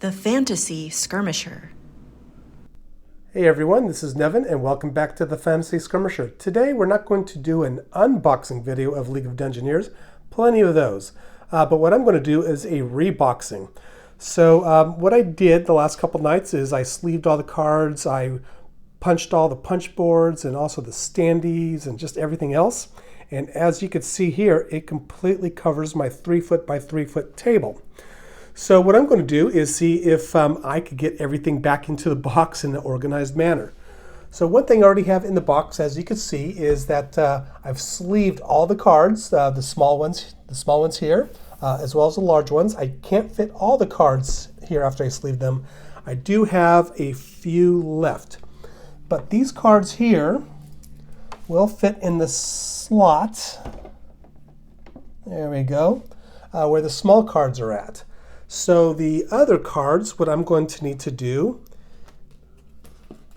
The Fantasy Skirmisher. Hey everyone, this is Nevin and welcome back to the Fantasy Skirmisher. Today we're not going to do an unboxing video of League of Dungeoneers, plenty of those, but what I'm going to do is a reboxing. So what I did the last couple nights is I sleeved all the cards, I punched all the punch boards and also the standees and just everything else. And as you can see here, it completely covers my 3-foot by 3-foot table. So what I'm going to do is see if I could get everything back into the box in an organized manner. So one thing I already have in the box, as you can see, is that I've sleeved all the cards, the small ones here, as well as the large ones. I can't fit all the cards here after I sleeve them. I do have a few left. But these cards here will fit in the slot, there we go, where the small cards are at. So the other cards, what I'm going to need to do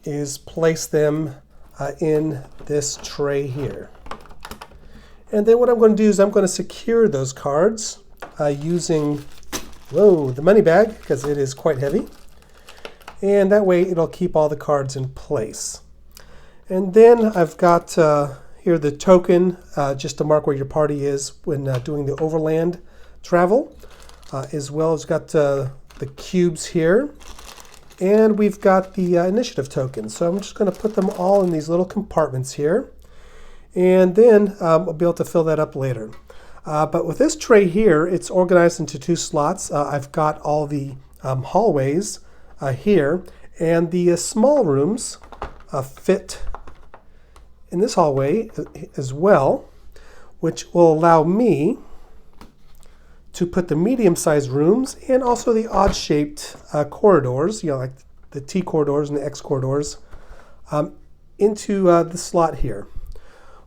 is place them in this tray here. And then what I'm going to do is I'm going to secure those cards using the money bag, because it is quite heavy. And that way it'll keep all the cards in place. And then I've got here the token, just to mark where your party is when doing the overland travel. As well as got the cubes here, and we've got the initiative tokens. So I'm just going to put them all in these little compartments here, and then I'll be able to fill that up later. But with this tray here, it's organized into 2 slots. I've got all the hallways here, and the small rooms fit in this hallway as well, which will allow me to put the medium-sized rooms and also the odd-shaped corridors, like the T corridors and the X corridors, into the slot here.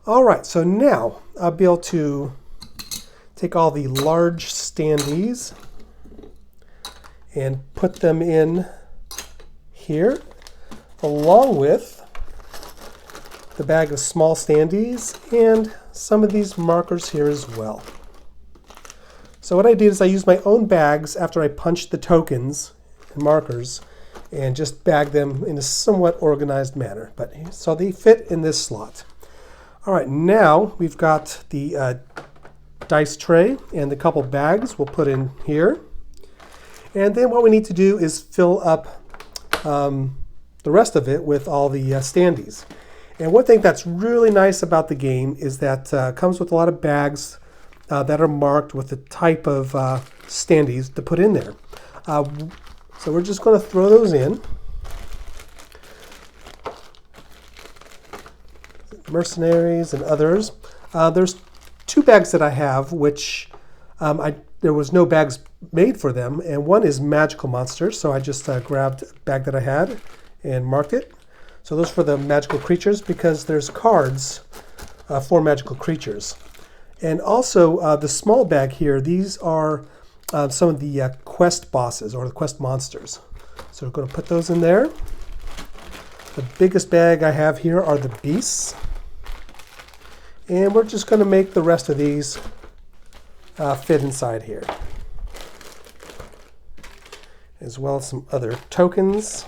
All right, so now I'll be able to take all the large standees and put them in here, along with the bag of small standees and some of these markers here as well. So what I did is I used my own bags after I punched the tokens and markers and just bagged them in a somewhat organized manner. So they fit in this slot. All right, now we've got the dice tray and the couple bags we'll put in here. And then what we need to do is fill up the rest of it with all the standees. And one thing that's really nice about the game is that it comes with a lot of bags that are marked with the type of standees to put in there. So we're just going to throw those in. Mercenaries and others. There's 2 bags that I have, which there was no bags made for them, and one is magical monsters, so I just grabbed a bag that I had and marked it. So those for the magical creatures, because there's cards for magical creatures. And also the small bag here, these are some of the quest bosses or the quest monsters. So we're going to put those in there. The biggest bag I have here are the beasts. And we're just going to make the rest of these fit inside here. As well as some other tokens.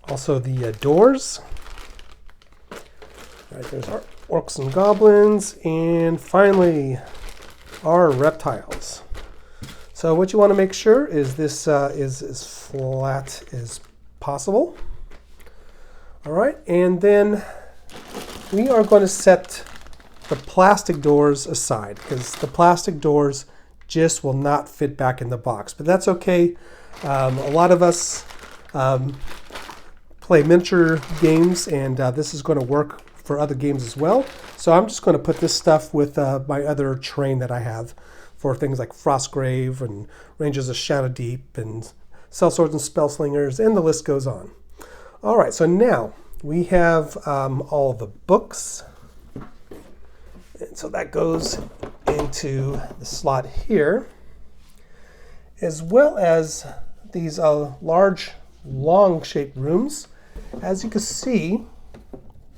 Also the doors. All right, there's our orcs and goblins, and finally our reptiles. So what you want to make sure is this is as flat as possible. All right, and then we are going to set the plastic doors aside, because the plastic doors just will not fit back in the box. But that's okay. A lot of us play miniature games, and this is going to work for other games as well. So I'm just going to put this stuff with my other train that I have for things like Frostgrave and Rangers of Shadow Deep and Sellswords and Spellslingers, and the list goes on. All right, so now we have all the books. And so that goes into the slot here, as well as these large, long-shaped rooms. As you can see,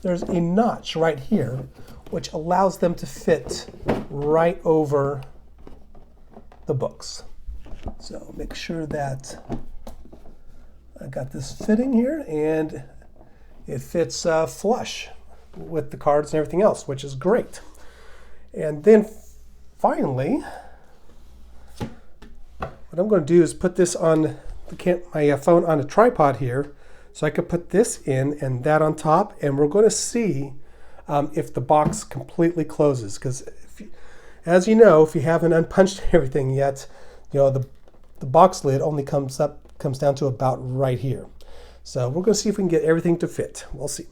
there's a notch right here, which allows them to fit right over the books. So make sure that I got this fitting here, and it fits flush with the cards and everything else, which is great. And then finally, what I'm going to do is put this on my phone on a tripod here, so I could put this in and that on top, and we're going to see if the box completely closes. Because as you know, if you haven't unpunched everything yet, you know the box lid only comes down to about right here. So we're going to see if we can get everything to fit. We'll see.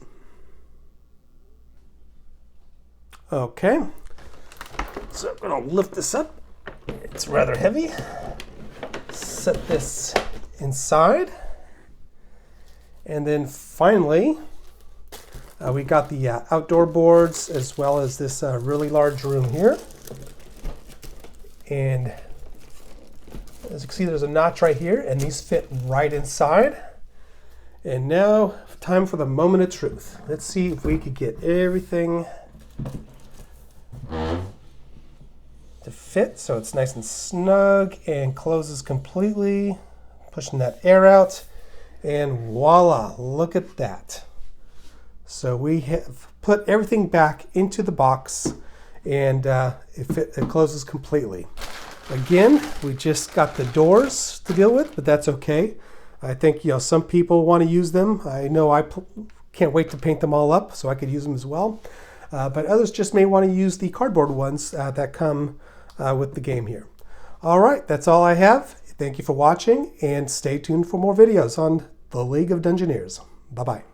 Okay, so I'm going to lift this up. It's rather heavy. Set this inside. And then finally, we got the outdoor boards as well as this really large room here. And as you can see, there's a notch right here, and these fit right inside. And now, time for the moment of truth. Let's see if we could get everything to fit so it's nice and snug and closes completely, pushing that air out, and voila, look at that. So we have put everything back into the box, and it closes completely. Again, we just got the doors to deal with, but that's okay. I think some people want to use them. I know I can't wait to paint them all up so I could use them as well. But others just may want to use the cardboard ones that come with the game here. All right, that's all I have. Thank you for watching, and stay tuned for more videos on the League of Dungeoneers. Bye-bye.